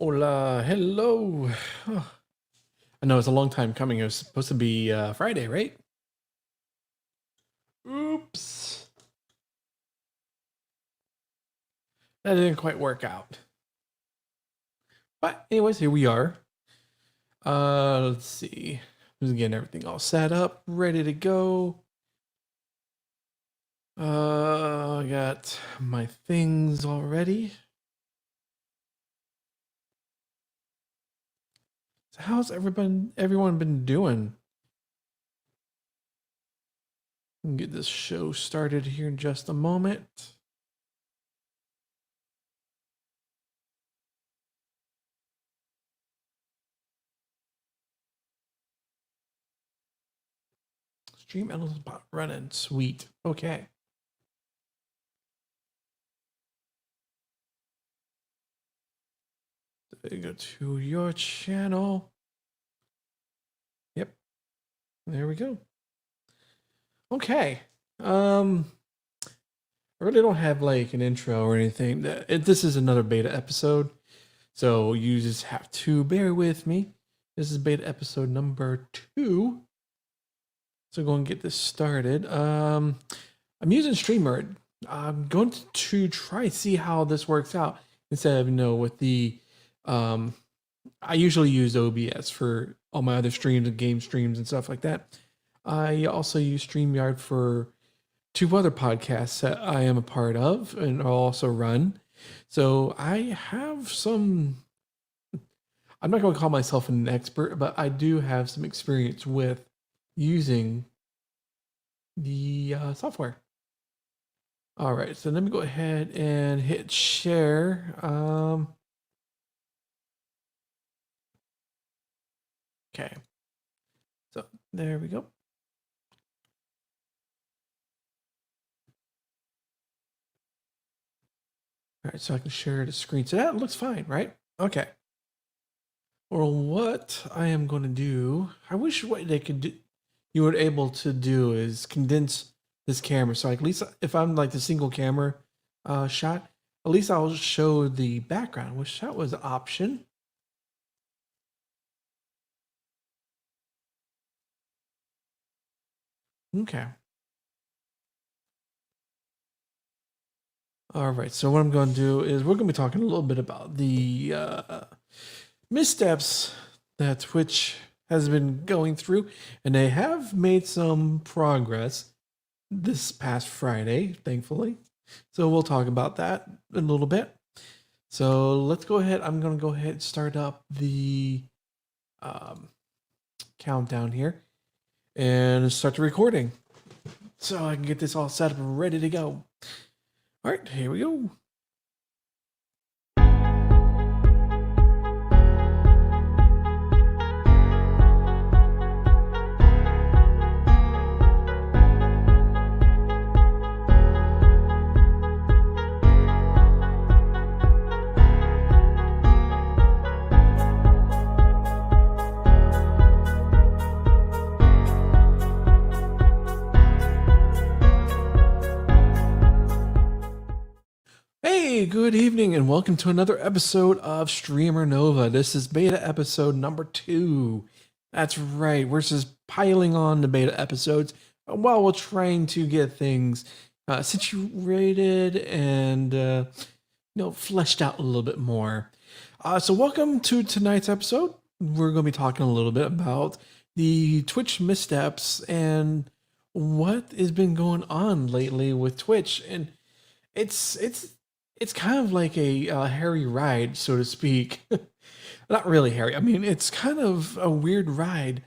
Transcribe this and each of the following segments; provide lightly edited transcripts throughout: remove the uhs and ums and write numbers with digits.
Hola, hello. Oh, I know it's a long time coming. It was supposed to be Friday, right? Oops. That didn't quite work out. But anyways, here we are. Let's see. Just getting everything all set up, ready to go. I got my things all ready. So how's everyone been doing? Get this show started here in just a moment. Stream Elements bot running. Sweet. Okay. Go to your channel. Yep. There we go. Okay. I really don't have like an intro or anything. This is another beta episode, so you just have to bear with me. This is beta episode number 2. So go and get this started. I'm using Streamer. I'm going to try and see how this works out instead of with the I usually use OBS for all my other streams and game streams and stuff like that. I also use StreamYard for 2 other podcasts that I am a part of and I'll also run. So I have some, I'm not going to call myself an expert, but I do have some experience with using the software. All right, so let me go ahead and hit share. Okay, so there we go. All right, so I can share the screen. So that looks fine, right? Okay. Well, what I am going to do, I wish what they could do, you were able to do is condense this camera. So like, at least if I'm like the single camera shot, at least I'll show the background, which that was an option. Okay. All right, so what I'm going to do is we're going to be talking a little bit about the missteps that Twitch has been going through, and they have made some progress this past Friday, thankfully. So we'll talk about that in a little bit. So let's go ahead. I'm going to go ahead and start up the countdown here and start the recording so I can get this all set up and ready to go. All right, here we go. Good evening and welcome to another episode of Streamer Nova. This is beta episode number 2. That's right, we're just piling on the beta episodes while we're trying to get things situated and fleshed out a little bit more. So welcome to tonight's episode. We're going to be talking a little bit about the Twitch missteps and what has been going on lately with Twitch. And it's kind of like a hairy ride, so to speak. Not really hairy. I mean, it's kind of a weird ride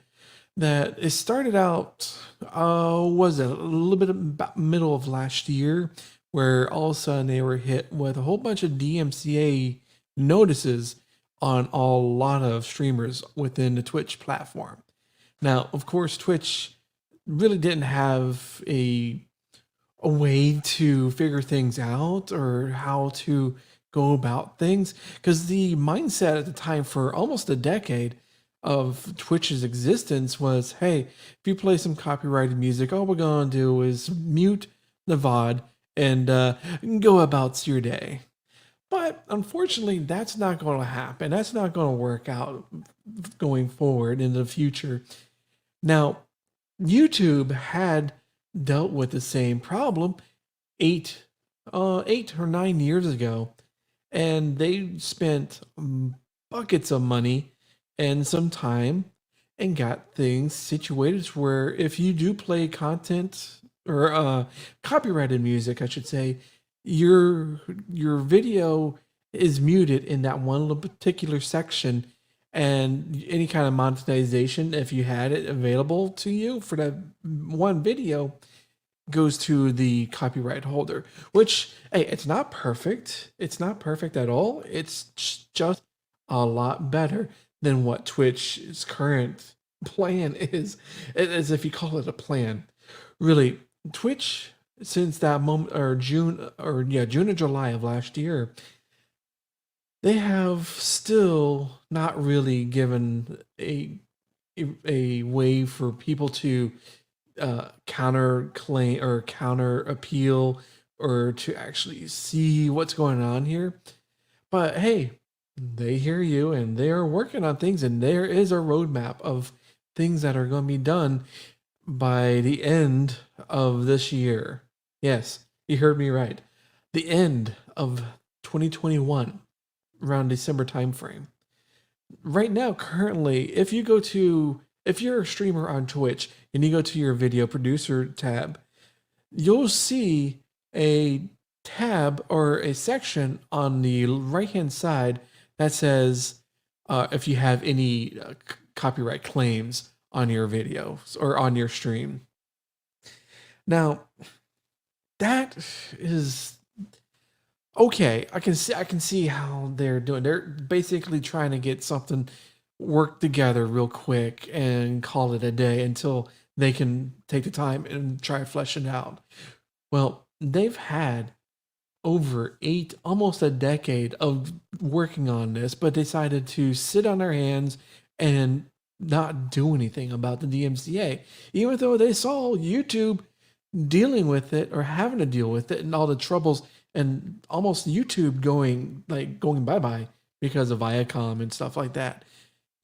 that it started out, was it a little bit about middle of last year, where all of a sudden they were hit with a whole bunch of DMCA notices on a lot of streamers within the Twitch platform. Now, of course, Twitch really didn't have a way to figure things out or how to go about things, because the mindset at the time for almost a decade of Twitch's existence was, hey, if you play some copyrighted music, all we're going to do is mute the VOD and go about your day. But unfortunately, that's not going to happen. That's not going to work out going forward in the future. Now, YouTube had dealt with the same problem 8 or 9 years ago, and they spent buckets of money and some time and got things situated where if you do play content or copyrighted music, I should say, your video is muted in that one little particular section, and any kind of monetization, if you had it available to you for that one video, goes to the copyright holder. Which, hey, it's not perfect. It's not perfect at all. It's just a lot better than what Twitch's current plan is, as if you call it a plan. Really, Twitch, since that moment, or June or July of last year, they have still not really given a way for people to counter claim or counter appeal or to actually see what's going on here. But hey, they hear you and they are working on things, and there is a roadmap of things that are going to be done by the end of this year. Yes, you heard me right. The end of 2021, around December timeframe. Right now, currently, if you're a streamer on Twitch and you go to your video producer tab, you'll see a tab or a section on the right hand side that says if you have any copyright claims on your videos or on your stream. Now, that is okay. I can see how they're doing. They're basically trying to get something work together real quick and call it a day until they can take the time and try fleshing out. Well, they've had over almost a decade of working on this, but decided to sit on their hands and not do anything about the DMCA, even though they saw YouTube dealing with it or having to deal with it and all the troubles, and almost YouTube going bye bye because of Viacom and stuff like that.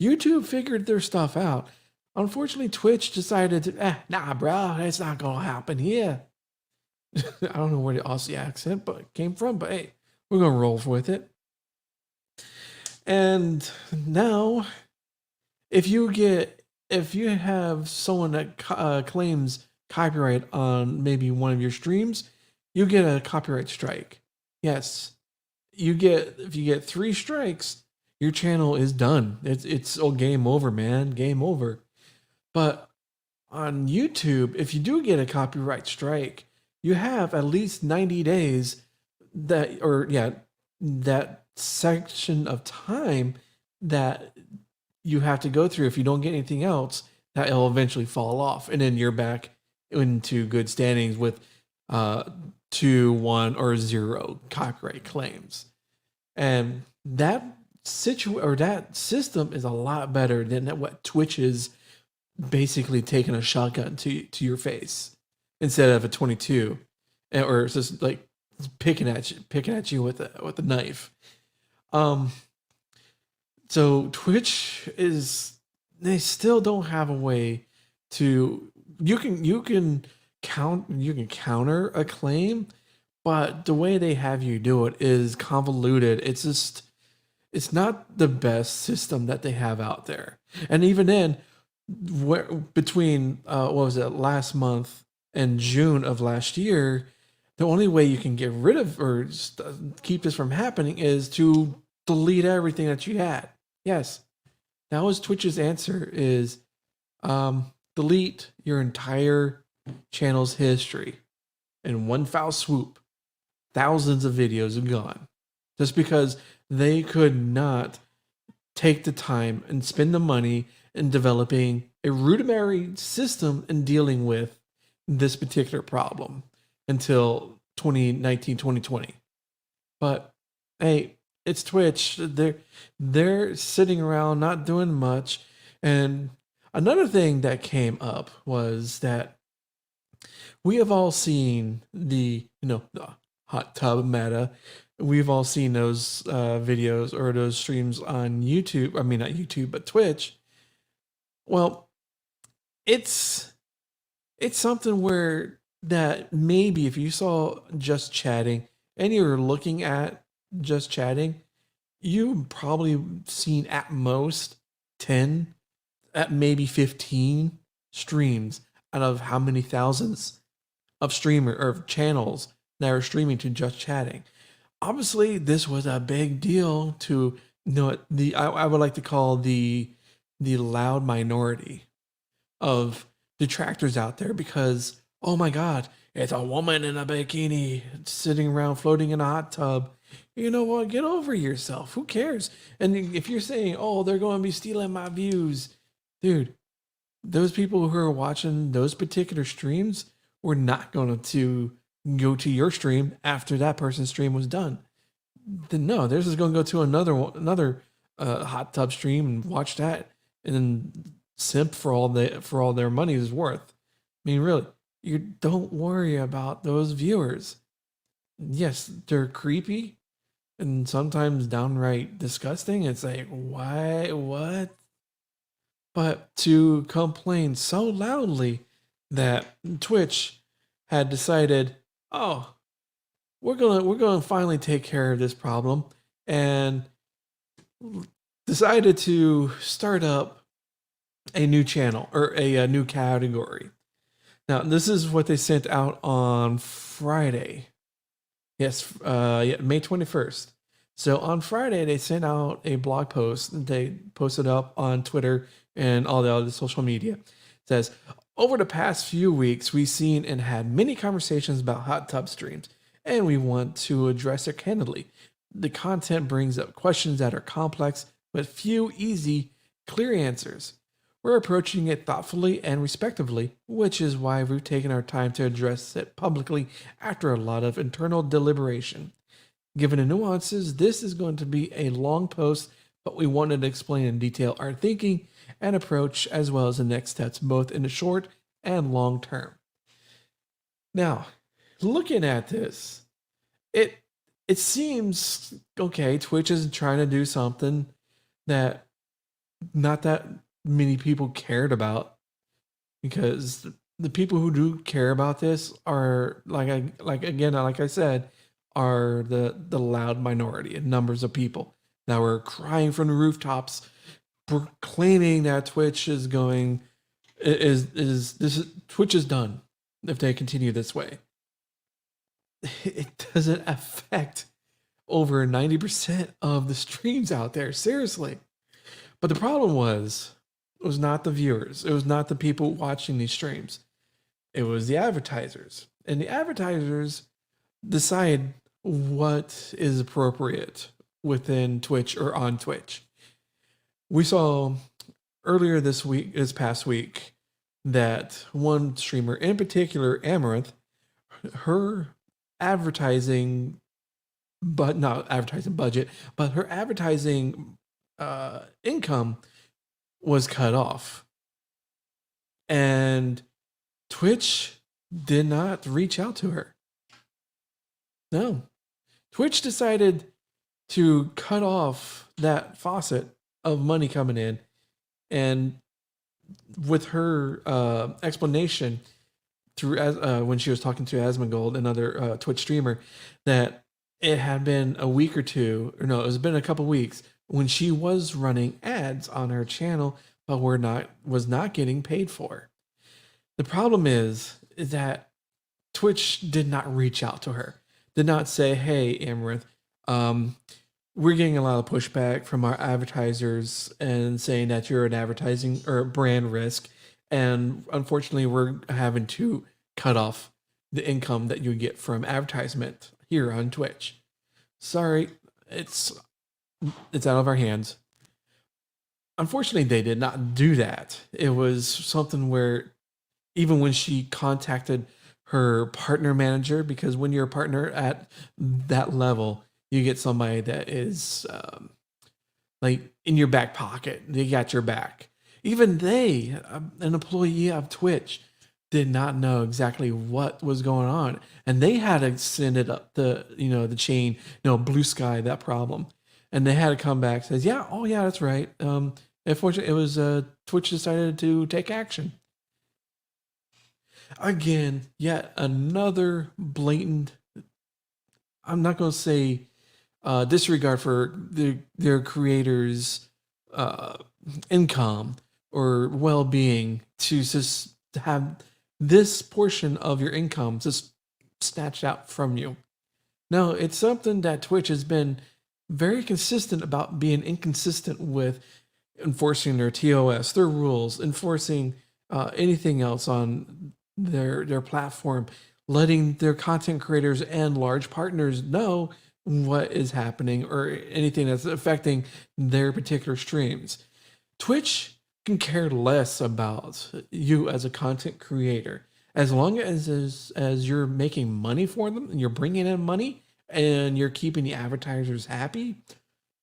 YouTube figured their stuff out. Unfortunately, Twitch decided to, nah, bro, that's not gonna happen here. I don't know where the Aussie accent came from, but hey, we're gonna roll with it. And now, if you have someone that claims copyright on maybe one of your streams, you get a copyright strike. Yes, if you get 3 strikes, your channel is done. It's game over, man, game over. But on YouTube, if you do get a copyright strike, you have at least 90 days that section of time that you have to go through. If you don't get anything else, that it'll eventually fall off, and then you're back into good standings with 2, 1, or 0 copyright claims. And that system is a lot better than what Twitch is basically taking a shotgun to your face instead of a 22, or it's just like picking at you with a knife. So Twitch they still don't have a way to you can counter a claim, but the way they have you do it is convoluted. It's not the best system that they have out there. And even then, between what was it, last month and June of last year, the only way you can get rid of or keep this from happening is to delete everything that you had. Yes, that was Twitch's answer: is delete your entire channel's history in one foul swoop. Thousands of videos are gone just because they could not take the time and spend the money in developing a rudimentary system in dealing with this particular problem until 2019, 2020. But hey, it's Twitch. They're sitting around not doing much. And another thing that came up was that we have all seen the hot tub meta we've all seen those videos or those streams on YouTube. I mean, not YouTube, but Twitch. Well, it's something where that maybe if you saw just chatting and you were looking at just chatting, you probably seen at most 10, at maybe 15 streams out of how many thousands of streamer or channels that are streaming to just chatting. Obviously, this was a big deal to the I would like to call the loud minority of detractors out there because oh my god, it's a woman in a bikini sitting around floating in a hot tub. You know what? Get over yourself. Who cares? And if you're saying, "Oh, they're going to be stealing my views," dude, those people who are watching those particular streams were not going to go to your stream after that person's stream was done. Then no, they're just going to go to another hot tub stream and watch that, and then simp for all their money is worth. I mean, really, you don't worry about those viewers. Yes, they're creepy and sometimes downright disgusting. It's like, why, what? But to complain so loudly that Twitch had decided, oh, we're gonna finally take care of this problem, and decided to start up a new channel or a new category. Now, this is what they sent out on Friday. Yes, yeah, May 21st. So on Friday, they sent out a blog post. They posted up on Twitter and all the other social media. It says, over the past few weeks, we've seen and had many conversations about hot tub streams, and we want to address it candidly. The content brings up questions that are complex, with few easy, clear answers. We're approaching it thoughtfully and respectively, which is why we've taken our time to address it publicly after a lot of internal deliberation. Given the nuances, this is going to be a long post, but we wanted to explain in detail our thinking and approach as well as the next steps, both in the short and long term. Now, looking at this, it seems okay. Twitch is trying to do something that not that many people cared about, because the people who do care about this are like I said, are the loud minority in numbers of people that were crying from the rooftops, proclaiming that Twitch is going is this Twitch is done if they continue this way. It doesn't affect over 90% of the streams out there, seriously. But the problem was, it was not the viewers. It was not the people watching these streams. It was the advertisers. And the advertisers decide what is appropriate within Twitch or on Twitch. We saw earlier this past week, that one streamer in particular, Amaranth, her advertising, but not advertising budget, but her advertising income was cut off. And Twitch did not reach out to her. No. Twitch decided to cut off that faucet of money coming in. And with her explanation through when she was talking to Asmongold, another Twitch streamer, that it had been a week or two, or no, it's been a couple weeks when she was running ads on her channel, but was not getting paid for. The problem is that Twitch did not reach out to her, did not say, "Hey, Amaranth, we're getting a lot of pushback from our advertisers and saying that you're an advertising or brand risk, and unfortunately, we're having to cut off the income that you get from advertisement here on Twitch. Sorry, it's out of our hands." Unfortunately, they did not do that. It was something where even when she contacted her partner manager, because when you're a partner at that level, you get somebody that is like in your back pocket. They got your back. Even they, an employee of Twitch, did not know exactly what was going on, and they had to send it up the chain, Blue Sky that problem, and they had to come back says, yeah, oh yeah, that's right. Unfortunately, it was Twitch decided to take action again. Yet another blatant. I'm not going to say disregard for their creators' uh, income or well-being to just have this portion of your income just snatched out from you. No, it's something that Twitch has been very consistent about being inconsistent with enforcing their TOS, their rules, enforcing anything else on their platform, letting their content creators and large partners know what is happening or anything that's affecting their particular streams. Twitch can care less about you as a content creator. As long as you're making money for them and you're bringing in money and you're keeping the advertisers happy,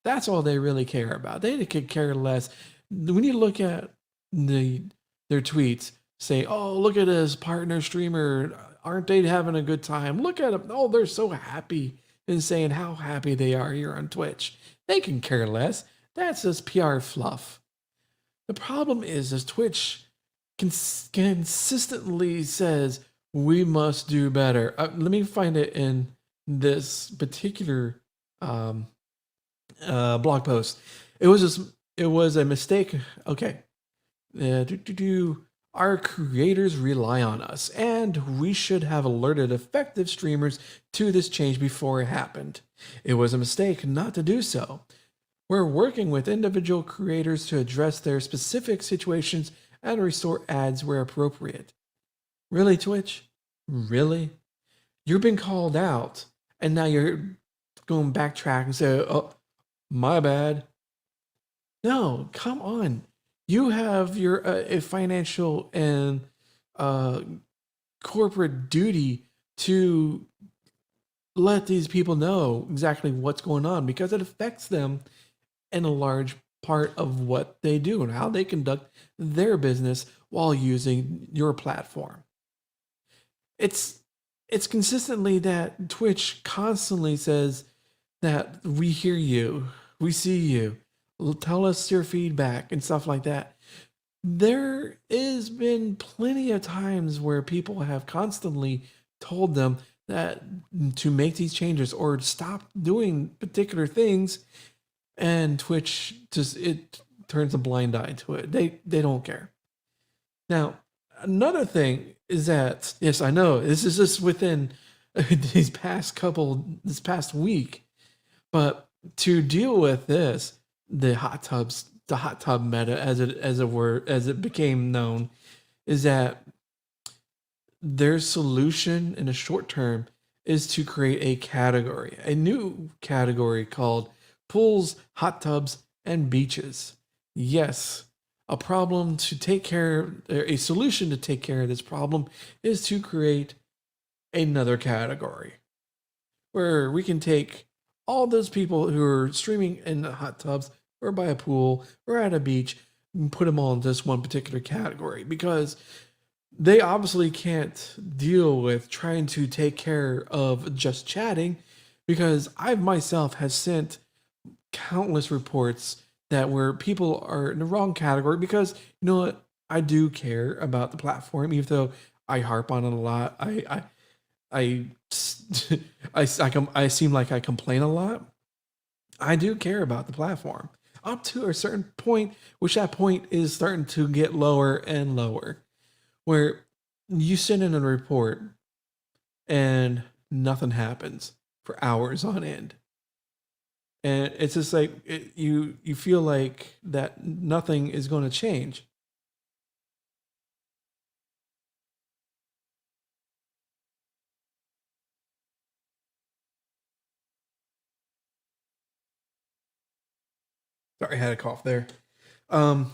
that's all they really care about. They could care less. When you look at their tweets, say, "Oh, look at this partner streamer. Aren't they having a good time? Look at them. Oh, they're so happy," and saying how happy they are here on Twitch. They can care less. That's just PR fluff. The problem is Twitch consistently says we must do better. Let me find it in this particular um, blog post. It was a mistake. Okay, our creators rely on us, and we should have alerted effective streamers to this change before it happened. It was a mistake not to do so. We're working with individual creators to address their specific situations and restore ads where appropriate. Really, Twitch? Really? You've been called out, and now you're going backtrack and say, "Oh, my bad." No, come on. You have your a financial and uh, corporate duty to let these people know exactly what's going on because it affects them in a large part of what they do and how they conduct their business while using your platform. It's it's consistently that Twitch constantly says that we hear you, we see you, tell us your feedback and stuff like that. There has been plenty of times where people have constantly told them that to make these changes or stop doing particular things, and Twitch just it turns a blind eye to it. They don't care. Now, another thing is that yes, I know this is just within this past week, but to deal with this, the hot tub meta as it became known, is that their solution in the short term is to create a new category called pools, hot tubs, and beaches. Yes, a solution to take care of this problem is to create another category where we can take all those people who are streaming in the hot tubs or by a pool or at a beach and put them all in this one particular category because they obviously can't deal with trying to take care of just chatting because I myself has sent countless reports that where people are in the wrong category because you know what, I do care about the platform even though I harp on it a lot. I I seem like I complain a lot. I do care about the platform up to a certain point, which that point is starting to get lower and lower, where you send in a report and nothing happens for hours on end. And it's just like you feel like that nothing is going to change. Sorry, I had a cough there.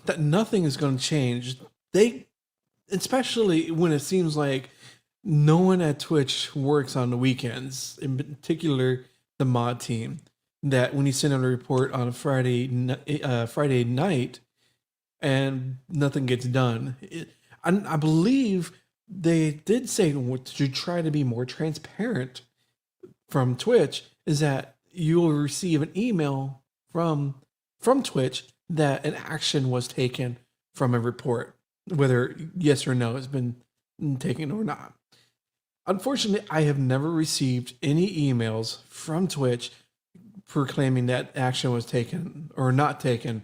That nothing is going to change. They, especially when it seems like no one at Twitch works on the weekends, in particular the mod team. That when you send out a report on a Friday night and nothing gets done, I believe they did say to try to be more transparent from Twitch is that you will receive an email from Twitch that an action was taken from a report, whether yes or no has been taken or not. Unfortunately, I have never received any emails from Twitch proclaiming that action was taken or not taken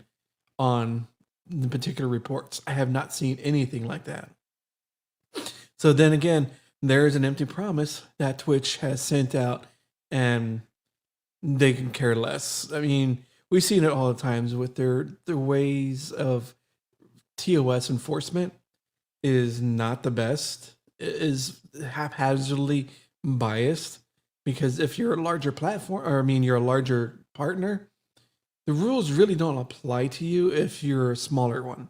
on the particular reports. I have not seen anything like that. So then again, there is an empty promise that Twitch has sent out, and they can care less. I mean, we've seen it all the times with their ways of TOS enforcement is not the best. It is haphazardly biased because if you're a larger platform, or I mean, you're a larger partner, the rules really don't apply to you if you're a smaller one.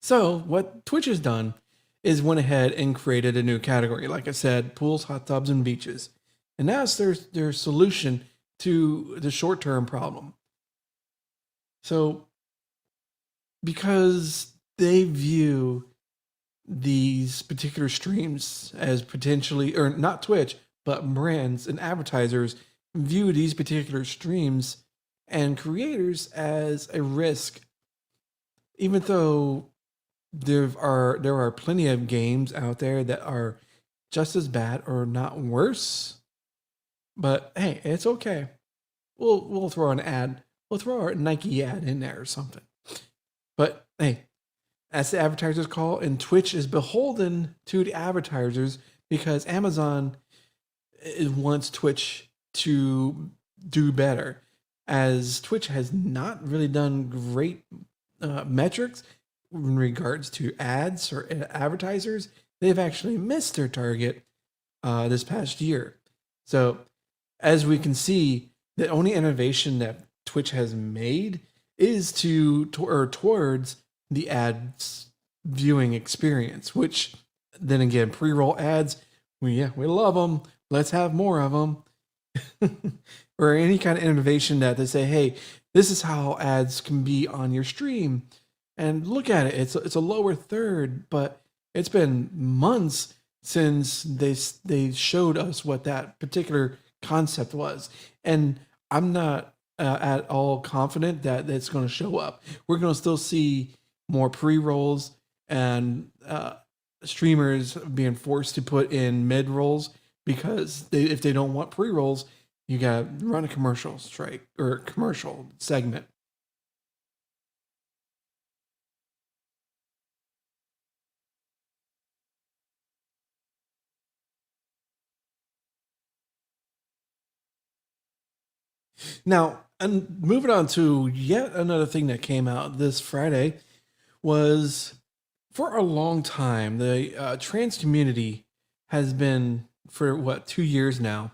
So what Twitch has done is went ahead and created a new category. Like I said, pools, hot tubs, and beaches. And that's their solution to the short-term problem. So because they view these particular streams as potentially, or not Twitch, but brands and advertisers view these particular streams and creators as a risk, even though there are plenty of games out there that are just as bad or not worse. But hey, it's okay. We'll throw an ad. We'll throw a Nike ad in there or something. But hey, as the advertisers call, and Twitch is beholden to the advertisers because Amazon wants Twitch to do better, as Twitch has not really done great metrics in regards to ads or advertisers. They've actually missed their target this past year. So, as we can see, the only innovation that Twitch has made is towards the ads viewing experience, which then again, pre-roll ads, we love them. Let's have more of them. Or any kind of innovation that they say, hey, this is how ads can be on your stream. And look at it, it's a lower third, but it's been months since they showed us what that particular concept was. And I'm not at all confident that it's going to show up. We're going to still see more pre-rolls and streamers being forced to put in mid-rolls because if they don't want pre-rolls, you got to run a commercial strike or commercial segment. Now, and moving on to yet another thing that came out this Friday was for a long time, the trans community has been, for what, 2 years now,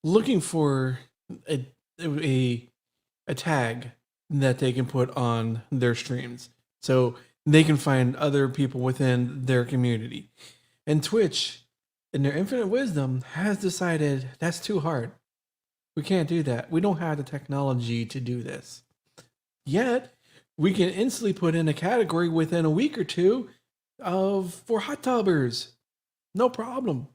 looking for a, a, a tag that they can put on their streams. So they can find other people within their community. And Twitch, in their infinite wisdom, has decided that's too hard. We can't do that. We don't have the technology to do this. Yet, we can instantly put in a category within a week or two of for hot tubbers. No problem.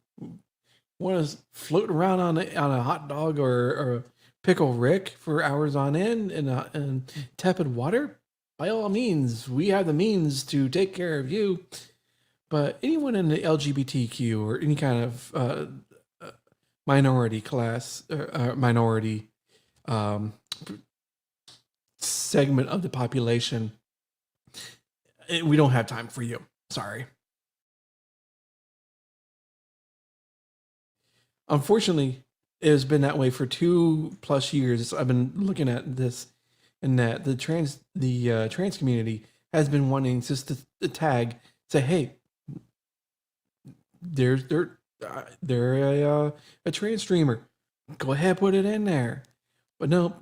Want to float around on a hot dog or a pickle Rick for hours on end in tepid water? By all means, we have the means to take care of you. But anyone in the LGBTQ or any kind of minority class, minority um, segment of the population, we don't have time for you. Sorry. Unfortunately, it has been that way for 2+ years. I've been looking at this, and that the trans community has been wanting just to tag, say, hey, there's they're a trans streamer. Go ahead, put it in there. But no,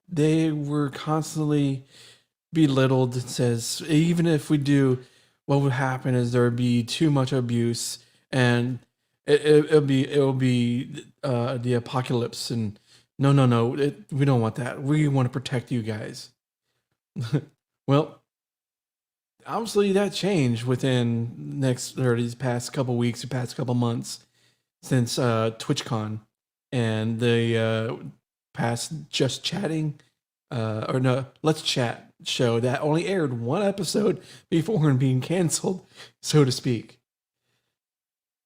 they were constantly belittled. It says even if we do, what would happen is there would be too much abuse, and it'll be the apocalypse. And no, we don't want that. We want to protect you guys. Well, obviously that changed within these past couple weeks or past couple months since TwitchCon and the past Just Chatting or no, Let's Chat show that only aired one episode before being canceled, so to speak.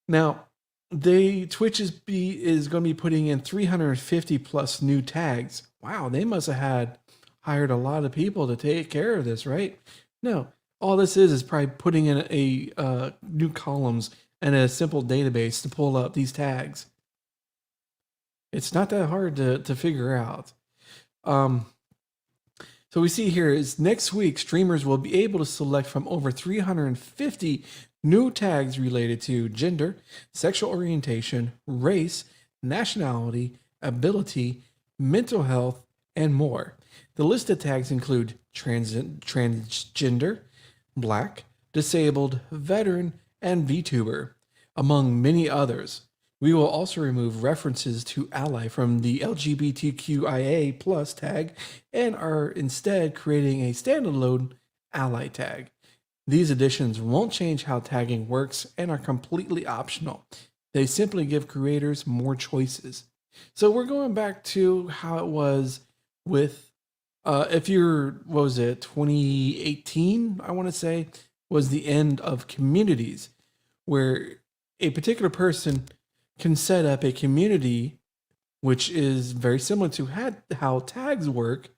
Now, Twitch is going to be putting in 350 plus new tags. Wow, they must have hired a lot of people to take care of this, right? No, all this is probably putting in a new columns and a simple database to pull up these tags. It's not that hard to figure out. So we see here is next week, streamers will be able to select from over 350 new tags related to gender, sexual orientation, race, nationality, ability, mental health, and more. The list of tags include transgender, black, disabled, veteran, and VTuber, among many others. We will also remove references to ally from the LGBTQIA plus tag and are instead creating a standalone ally tag. These additions won't change how tagging works and are completely optional. They simply give creators more choices. So we're going back to how it was with, if you're, what was it, 2018, I want to say, was the end of communities, where a particular person can set up a community, which is very similar to how tags work,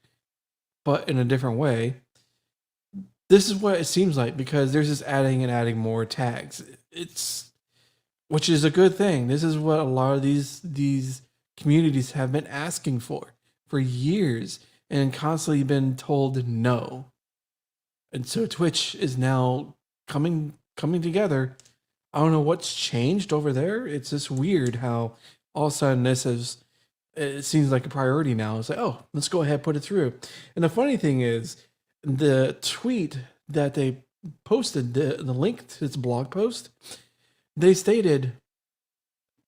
but in a different way. This is what it seems like because there's just adding and adding more tags. Which is a good thing. This is what a lot of these communities have been asking for years and constantly been told no. And so Twitch is now coming together. I don't know what's changed over there. It's just weird how all of a sudden it seems like a priority now. It's like, oh, let's go ahead and put it through. And the funny thing is, the tweet that they posted, the link to this blog post, they stated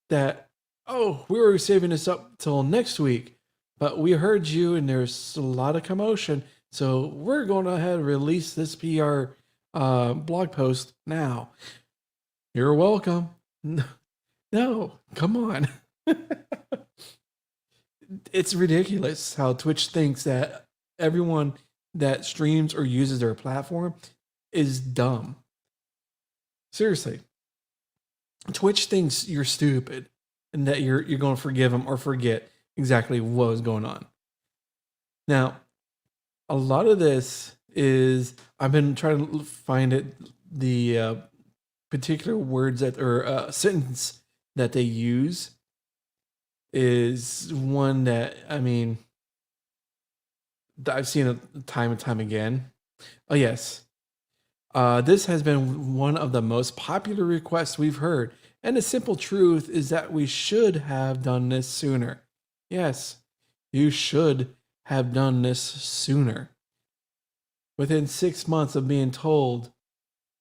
that, oh, we were saving this up till next week, but we heard you and there's a lot of commotion. So we're going to ahead and release this PR blog post now. You're welcome. No, come on. It's ridiculous how Twitch thinks that everyone that streams or uses their platform is dumb. Seriously. Twitch thinks you're stupid and that you're going to forgive them or forget exactly what was going on. Now, a lot of this is, I've been trying to find the particular words that or sentence that they use is one that, I mean, I've seen it time and time again. Oh, yes. This has been one of the most popular requests we've heard. And the simple truth is that we should have done this sooner. Yes, you should have done this sooner. Within 6 months of being told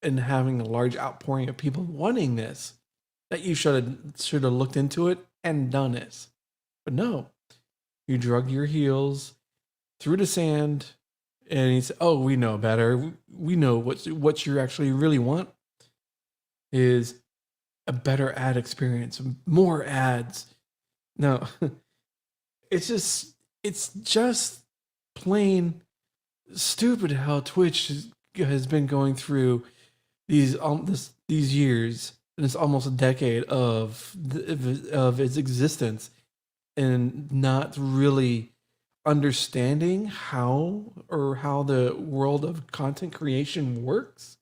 and having a large outpouring of people wanting this, that you should have looked into it and done this. But no, you drug your heels through the sand and he said, oh, we know better. We know what you actually really want is a better ad experience, more ads. No, it's just plain stupid how Twitch has been going through these years, and it's almost a decade of its existence, and not really understanding how the world of content creation works,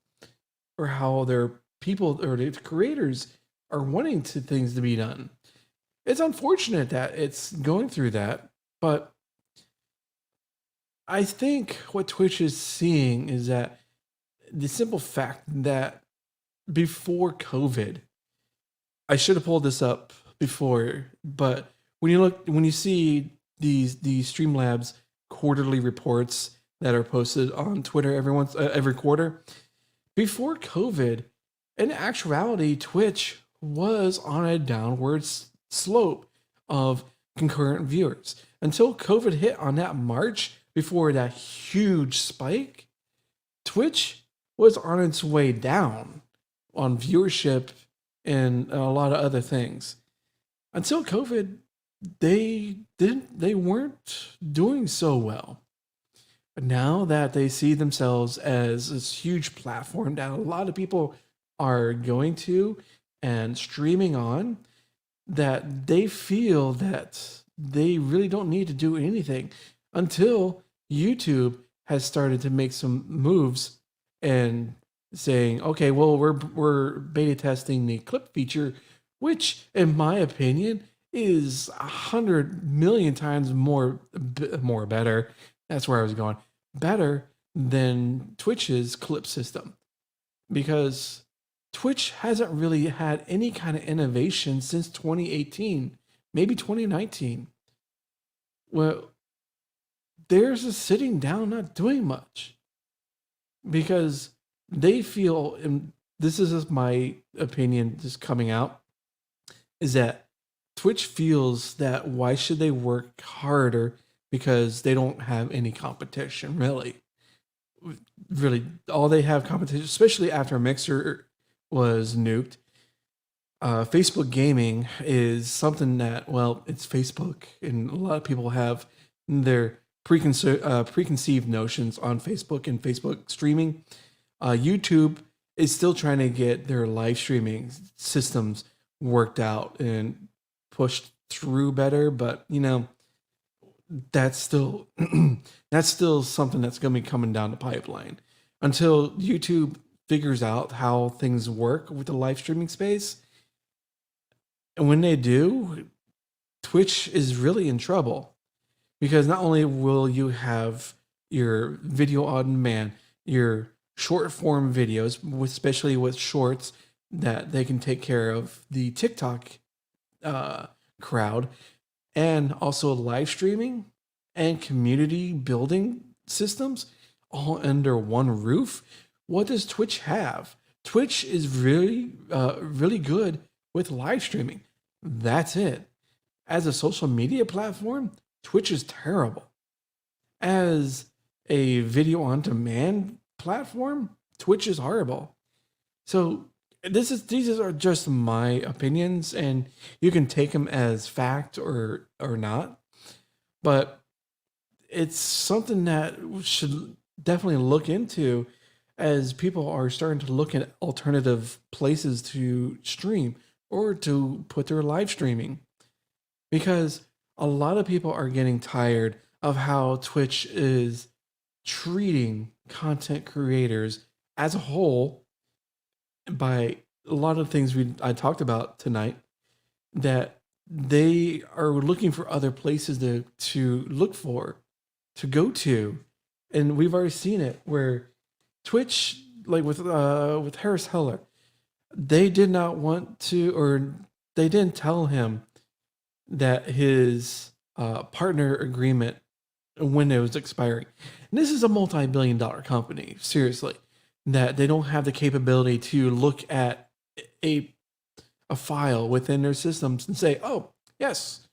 or how their people or the creators are wanting things to be done. It's unfortunate that it's going through that, but I think what Twitch is seeing is that the simple fact that before COVID, I should have pulled this up before, but when you see these Streamlabs quarterly reports that are posted on Twitter every quarter, before COVID, in actuality, Twitch was on a downward slope of concurrent viewers until COVID hit on that March. Before that huge spike, Twitch was on its way down on viewership and a lot of other things. Until COVID, they weren't doing so well. But now that they see themselves as this huge platform that a lot of people are going to and streaming on, that they feel that they really don't need to do anything until YouTube has started to make some moves and saying, okay, well, we're beta testing the clip feature, which, in my opinion, is 100 million times more better. That's where I was going. Better than Twitch's clip system, because Twitch hasn't really had any kind of innovation since 2018, maybe 2019. Well, they're just sitting down, not doing much, because they feel, and this is just my opinion just coming out, is that Twitch feels that why should they work harder because they don't have any competition, really. Really, all they have competition, especially after Mixer was nuked. Facebook gaming is something that, well, it's Facebook, and a lot of people have their preconceived notions on Facebook and Facebook streaming. YouTube is still trying to get their live streaming systems worked out and pushed through better, but that's still that's still something that's going to be coming down the pipeline until YouTube figures out how things work with the live streaming space. And when they do, Twitch is really in trouble, because not only will you have your video on demand, your short form videos, especially with shorts, that they can take care of the TikTok crowd, and also live streaming and community building systems all under one roof. What does Twitch have? Twitch is really good with live streaming. That's it. As a social media platform, Twitch is terrible. As a video on demand platform, Twitch is horrible. So these are just my opinions, and you can take them as fact or not. But it's something that should definitely look into, as people are starting to look at alternative places to stream or to put their live streaming, because a lot of people are getting tired of how Twitch is treating content creators as a whole, by a lot of things I talked about tonight, that they are looking for other places to look for, to go to. And we've already seen it where Twitch, like with Harris Heller, they did not want to, or they didn't tell him that his partner agreement, when it was expiring. And this is a multi-billion-dollar company, seriously, that they don't have the capability to look at a file within their systems and say, oh, yes,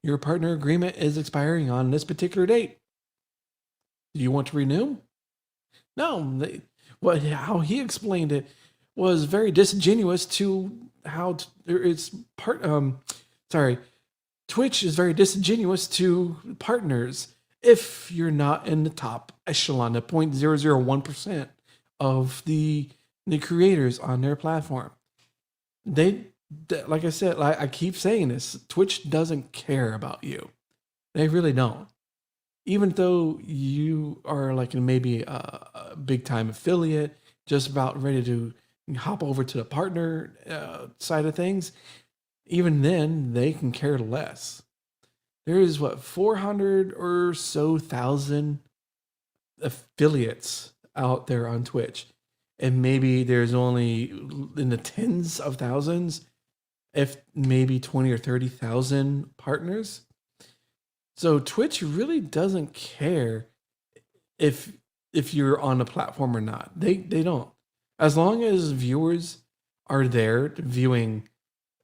your partner agreement is expiring on this particular date. Do you want to renew? No. How he explained it was very disingenuous to how it's part. Sorry, Twitch is very disingenuous to partners if you're not in the top echelon, the 0.001% of the creators on their platform. Like I said, I keep saying this, Twitch doesn't care about you. They really don't. Even though you are like maybe a big time affiliate, just about ready to hop over to the partner side of things, even then they can care less. There is 400 or so thousand affiliates out there on Twitch, and maybe there's only in the tens of thousands, if maybe 20 or 30,000 partners. So Twitch really doesn't care if you're on a platform or not. They don't. As long as viewers are there viewing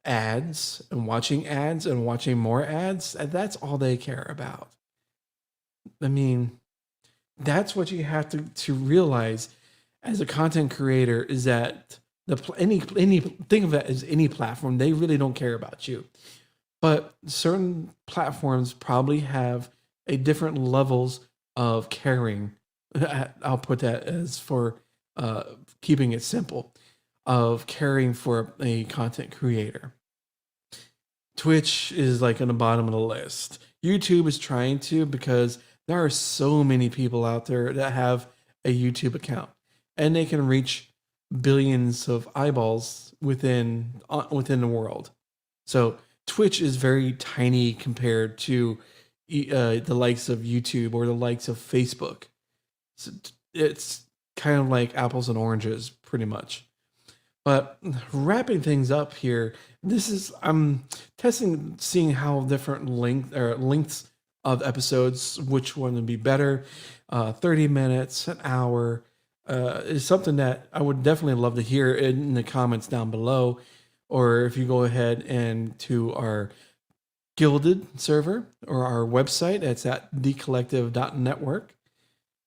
ads and watching more ads, that's all they care about. I mean, that's what you have to realize as a content creator is that any think of it as any platform, they really don't care about you. But certain platforms probably have a different levels of caring. I'll put that as for uh, keeping it simple, of caring for a content creator. Twitch is like on the bottom of the list. YouTube is trying to, because there are so many people out there that have a YouTube account and they can reach billions of eyeballs within the world. So Twitch is very tiny compared to the likes of YouTube or the likes of Facebook. So it's kind of like apples and oranges, pretty much. But wrapping things up here, this is I'm testing, seeing how different lengths of episodes, which one would be better. 30 minutes, an hour, is something that I would definitely love to hear in the comments down below. Or if you go ahead and to our Gilded server or our website, it's at thecollective.network.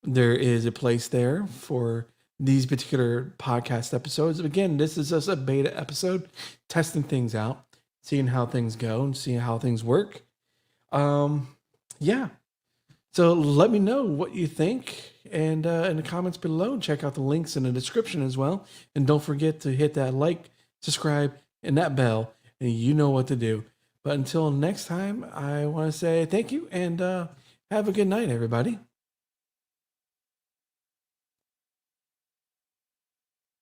There is a place there for these particular podcast episodes. Again, this is just a beta episode, testing things out, seeing how things go and seeing how things work. Yeah. So let me know what you think and in the comments below. Check out the links in the description as well. And don't forget to hit that like, subscribe, and that bell, and you know what to do. But until next time, I want to say thank you and have a good night, everybody.